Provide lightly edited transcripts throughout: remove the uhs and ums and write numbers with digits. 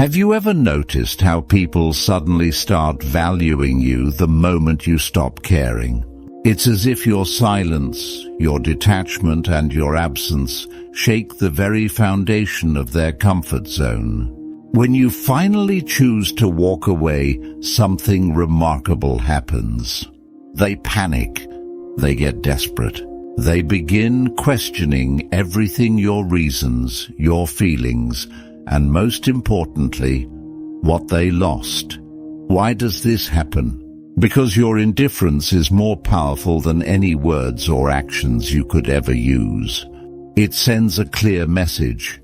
Have you ever noticed how people suddenly start valuing you the moment you stop caring? It's as if your silence, your detachment, and your absence shake the very foundation of their comfort zone. When you finally choose to walk away, something remarkable happens. They panic. They get desperate. They begin questioning everything: your reasons, your feelings, and most importantly, what they lost. Why does this happen? Because your indifference is more powerful than any words or actions you could ever use. It sends a clear message: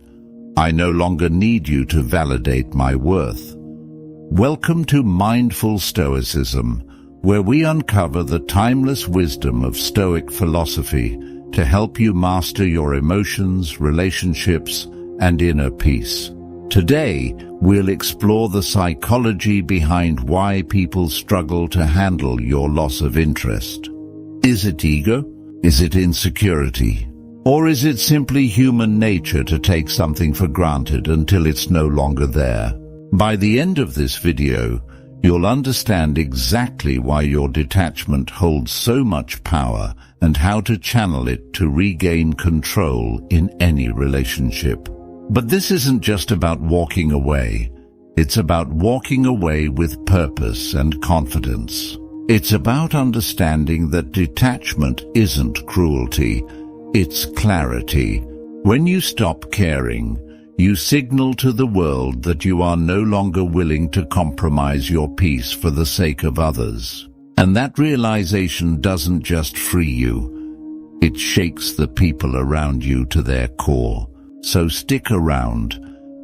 I no longer need you to validate my worth. Welcome to Mindful Stoicism, where we uncover the timeless wisdom of Stoic philosophy to help you master your emotions, relationships, and inner peace. Today, we'll explore the psychology behind why people struggle to handle your loss of interest. Is it ego? Is it insecurity? Or is it simply human nature to take something for granted until it's no longer there? By the end of this video, you'll understand exactly why your detachment holds so much power and how to channel it to regain control in any relationship. But this isn't just about walking away. It's about walking away with purpose and confidence. It's about understanding that detachment isn't cruelty, it's clarity. When you stop caring, you signal to the world that you are no longer willing to compromise your peace for the sake of others. And that realization doesn't just free you, it shakes the people around you to their core. So stick around,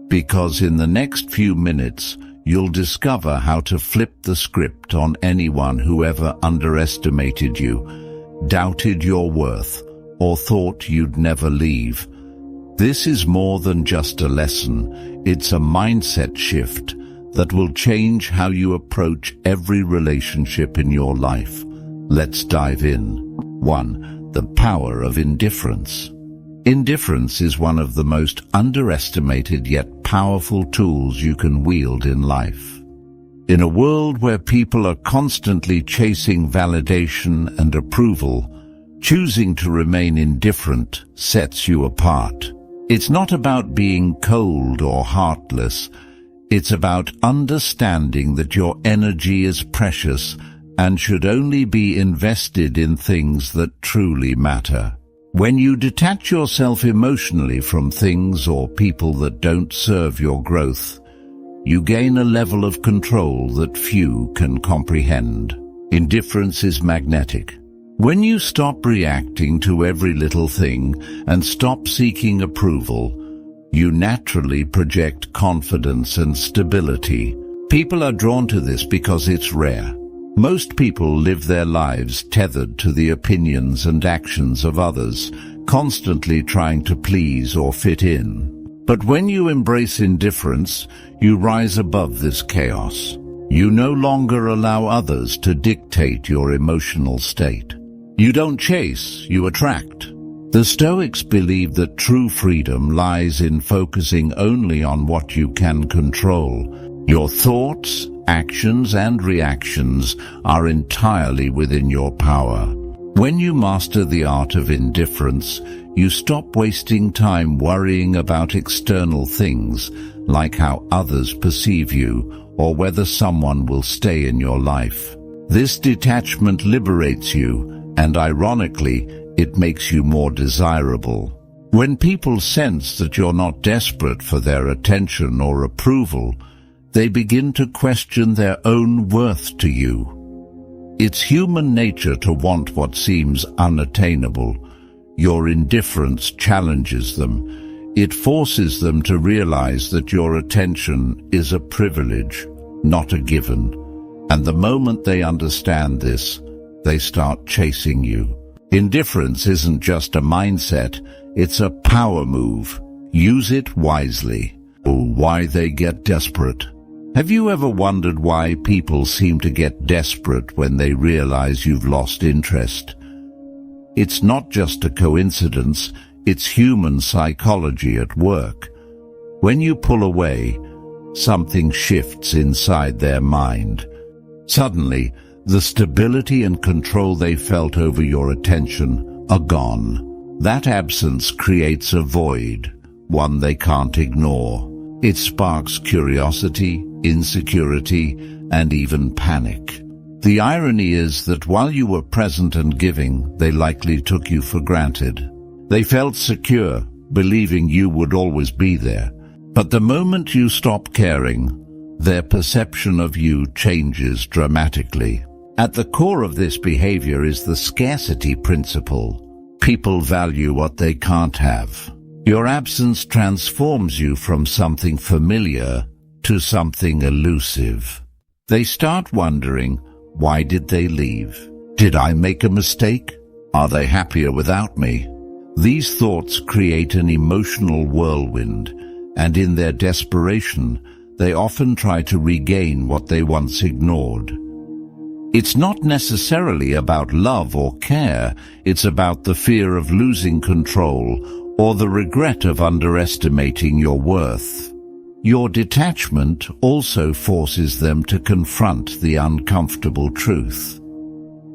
because in the next few minutes, you'll discover how to flip the script on anyone who ever underestimated you, doubted your worth, or thought you'd never leave. This is more than just a lesson. It's a mindset shift that will change how you approach every relationship in your life. Let's dive in. 1. The power of indifference. Indifference is one of the most underestimated yet powerful tools you can wield in life. In a world where people are constantly chasing validation and approval, choosing to remain indifferent sets you apart. It's not about being cold or heartless. It's about understanding that your energy is precious and should only be invested in things that truly matter. When you detach yourself emotionally from things or people that don't serve your growth, you gain a level of control that few can comprehend. Indifference is magnetic. When you stop reacting to every little thing and stop seeking approval, you naturally project confidence and stability. People are drawn to this because it's rare. Most people live their lives tethered to the opinions and actions of others, constantly trying to please or fit in. But when you embrace indifference, you rise above this chaos. You no longer allow others to dictate your emotional state. You don't chase, you attract. The Stoics believe that true freedom lies in focusing only on what you can control. Your thoughts, actions, and reactions are entirely within your power. When you master the art of indifference, you stop wasting time worrying about external things, like how others perceive you or whether someone will stay in your life. This detachment liberates you, and ironically, it makes you more desirable. When people sense that you're not desperate for their attention or approval, they begin to question their own worth to you. It's human nature to want what seems unattainable. Your indifference challenges them. It forces them to realize that your attention is a privilege, not a given. And the moment they understand this, they start chasing you. Indifference isn't just a mindset, it's a power move. Use it wisely. Why they get desperate. Have you ever wondered why people seem to get desperate when they realize you've lost interest? It's not just a coincidence, it's human psychology at work. When you pull away, something shifts inside their mind. Suddenly, the stability and control they felt over your attention are gone. That absence creates a void, one they can't ignore. It sparks curiosity, insecurity, and even panic. The irony is that while you were present and giving, they likely took you for granted. They felt secure, believing you would always be there. But the moment you stop caring, their perception of you changes dramatically. At the core of this behavior is the scarcity principle. People value what they can't have. Your absence transforms you from something familiar to something elusive. They start wondering, why did they leave? Did I make a mistake? Are they happier without me? These thoughts create an emotional whirlwind, and in their desperation, they often try to regain what they once ignored. It's not necessarily about love or care, it's about the fear of losing control or the regret of underestimating your worth. Your detachment also forces them to confront the uncomfortable truth.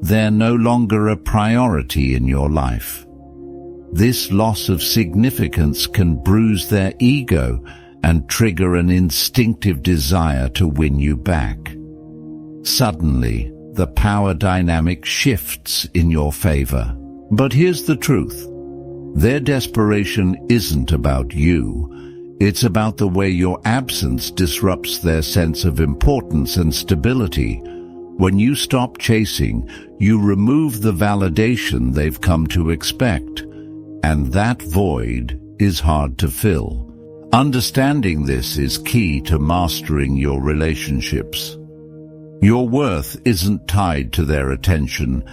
They're no longer a priority in your life. This loss of significance can bruise their ego and trigger an instinctive desire to win you back. Suddenly, the power dynamic shifts in your favor. But here's the truth. Their desperation isn't about you. It's about the way your absence disrupts their sense of importance and stability. When you stop chasing, you remove the validation they've come to expect. And that void is hard to fill. Understanding this is key to mastering your relationships. Your worth isn't tied to their attention.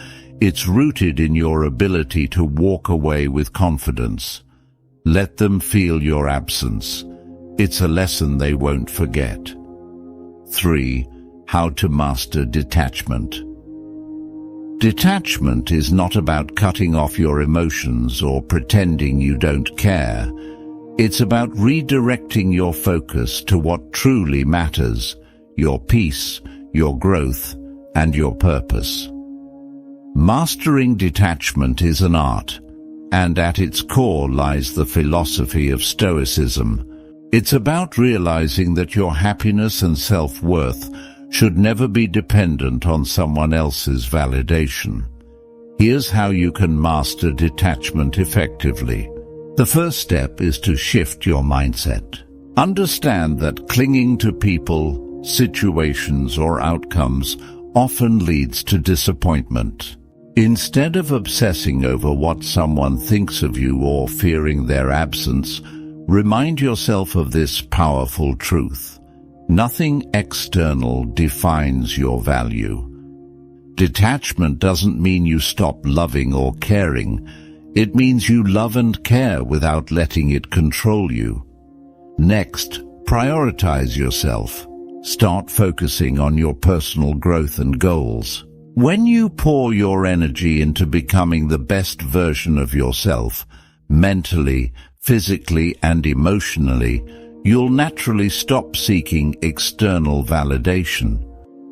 It's rooted in your ability to walk away with confidence. Let them feel your absence. It's a lesson they won't forget. 3. How to master detachment. Detachment is not about cutting off your emotions or pretending you don't care. It's about redirecting your focus to what truly matters, your peace, your growth, and your purpose. Mastering detachment is an art, and at its core lies the philosophy of Stoicism. It's about realizing that your happiness and self-worth should never be dependent on someone else's validation. Here's how you can master detachment effectively. The first step is to shift your mindset. Understand that clinging to people, situations, or outcomes often leads to disappointment. Instead of obsessing over what someone thinks of you or fearing their absence, remind yourself of this powerful truth. Nothing external defines your value. Detachment doesn't mean you stop loving or caring. It means you love and care without letting it control you. Next, prioritize yourself. Start focusing on your personal growth and goals. When you pour your energy into becoming the best version of yourself, mentally, physically, and emotionally, you'll naturally stop seeking external validation.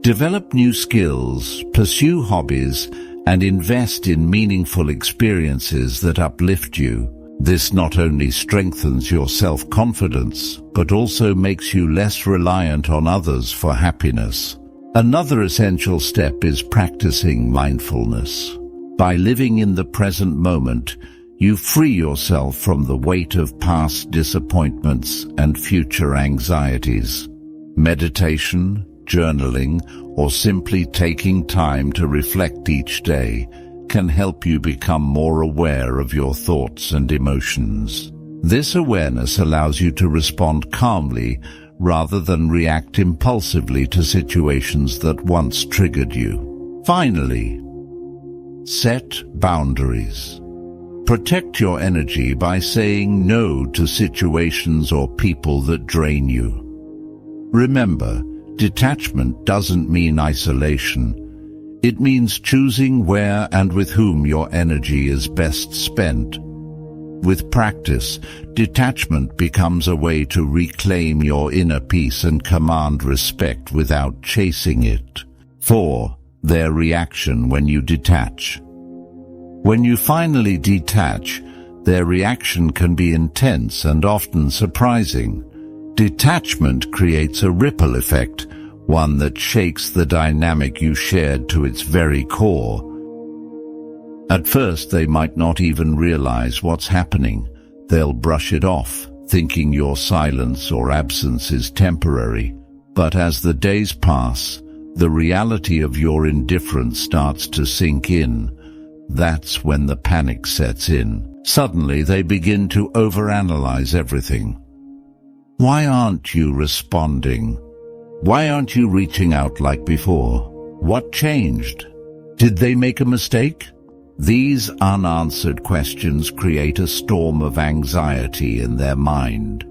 Develop new skills, pursue hobbies, and invest in meaningful experiences that uplift you. This not only strengthens your self-confidence, but also makes you less reliant on others for happiness. Another essential step is practicing mindfulness. By living in the present moment, you free yourself from the weight of past disappointments and future anxieties. Meditation, journaling, or simply taking time to reflect each day can help you become more aware of your thoughts and emotions. This awareness allows you to respond calmly rather than react impulsively to situations that once triggered you. Finally, set boundaries. Protect your energy by saying no to situations or people that drain you. Remember, detachment doesn't mean isolation. It means choosing where and with whom your energy is best spent. With practice, detachment becomes a way to reclaim your inner peace and command respect without chasing it. 4. Their reaction when you detach. When you finally detach, their reaction can be intense and often surprising. Detachment creates a ripple effect, one that shakes the dynamic you shared to its very core. At first, they might not even realize what's happening. They'll brush it off, thinking your silence or absence is temporary. But as the days pass, the reality of your indifference starts to sink in. That's when the panic sets in. Suddenly, they begin to overanalyze everything. Why aren't you responding? Why aren't you reaching out like before? What changed? Did they make a mistake? These unanswered questions create a storm of anxiety in their mind,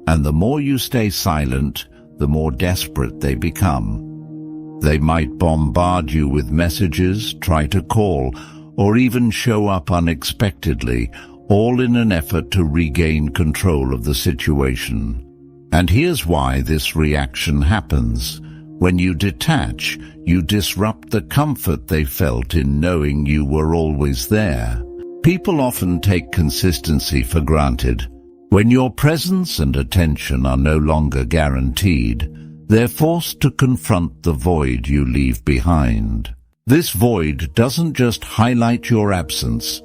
and the more you stay silent, the more desperate they become. They might bombard you with messages, try to call, or even show up unexpectedly, all in an effort to regain control of the situation. And here's why this reaction happens. When you detach, you disrupt the comfort they felt in knowing you were always there. People often take consistency for granted. When your presence and attention are no longer guaranteed, they're forced to confront the void you leave behind. This void doesn't just highlight your absence,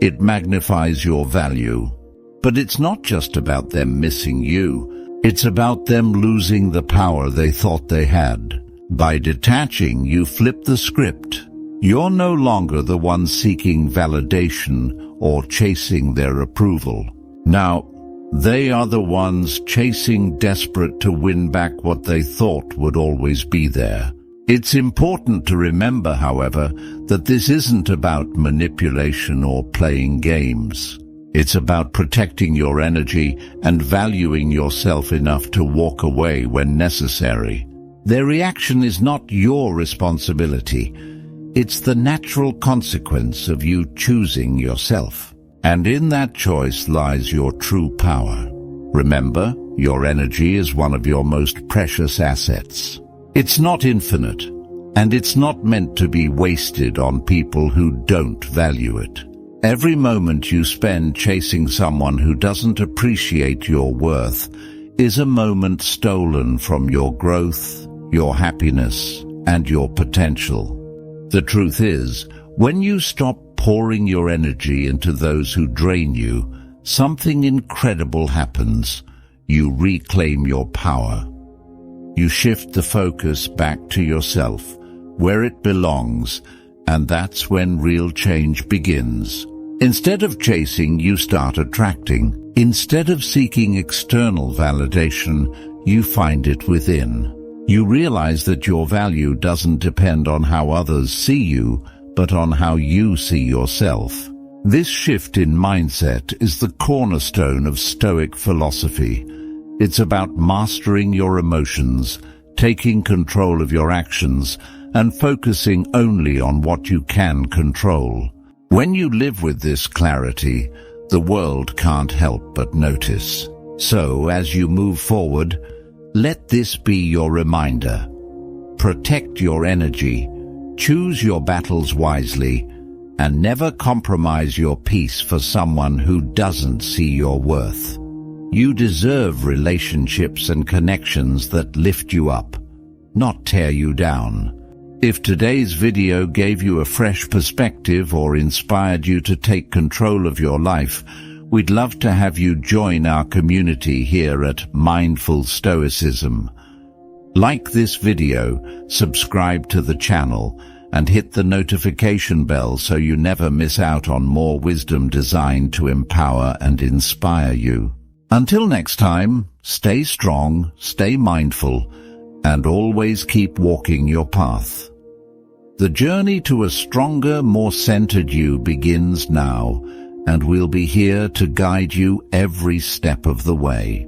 it magnifies your value. But it's not just about them missing you, it's about them losing the power they thought they had. By detaching, you flip the script. You're no longer the one seeking validation or chasing their approval. Now, they are the ones chasing, desperate to win back what they thought would always be there. It's important to remember, however, that this isn't about manipulation or playing games. It's about protecting your energy and valuing yourself enough to walk away when necessary. Their reaction is not your responsibility. It's the natural consequence of you choosing yourself. And in that choice lies your true power. Remember, your energy is one of your most precious assets. It's not infinite, and it's not meant to be wasted on people who don't value it. Every moment you spend chasing someone who doesn't appreciate your worth is a moment stolen from your growth, your happiness, and your potential. The truth is, when you stop pouring your energy into those who drain you, something incredible happens. You reclaim your power. You shift the focus back to yourself, where it belongs, and that's when real change begins. Instead of chasing, you start attracting. Instead of seeking external validation, you find it within. You realize that your value doesn't depend on how others see you, but on how you see yourself. This shift in mindset is the cornerstone of Stoic philosophy. It's about mastering your emotions, taking control of your actions, and focusing only on what you can control. When you live with this clarity, the world can't help but notice. So, as you move forward, let this be your reminder. Protect your energy, choose your battles wisely, and never compromise your peace for someone who doesn't see your worth. You deserve relationships and connections that lift you up, not tear you down. If today's video gave you a fresh perspective or inspired you to take control of your life, we'd love to have you join our community here at Mindful Stoicism. Like this video, subscribe to the channel, and hit the notification bell so you never miss out on more wisdom designed to empower and inspire you. Until next time, stay strong, stay mindful, and always keep walking your path. The journey to a stronger, more centered you begins now, and we'll be here to guide you every step of the way.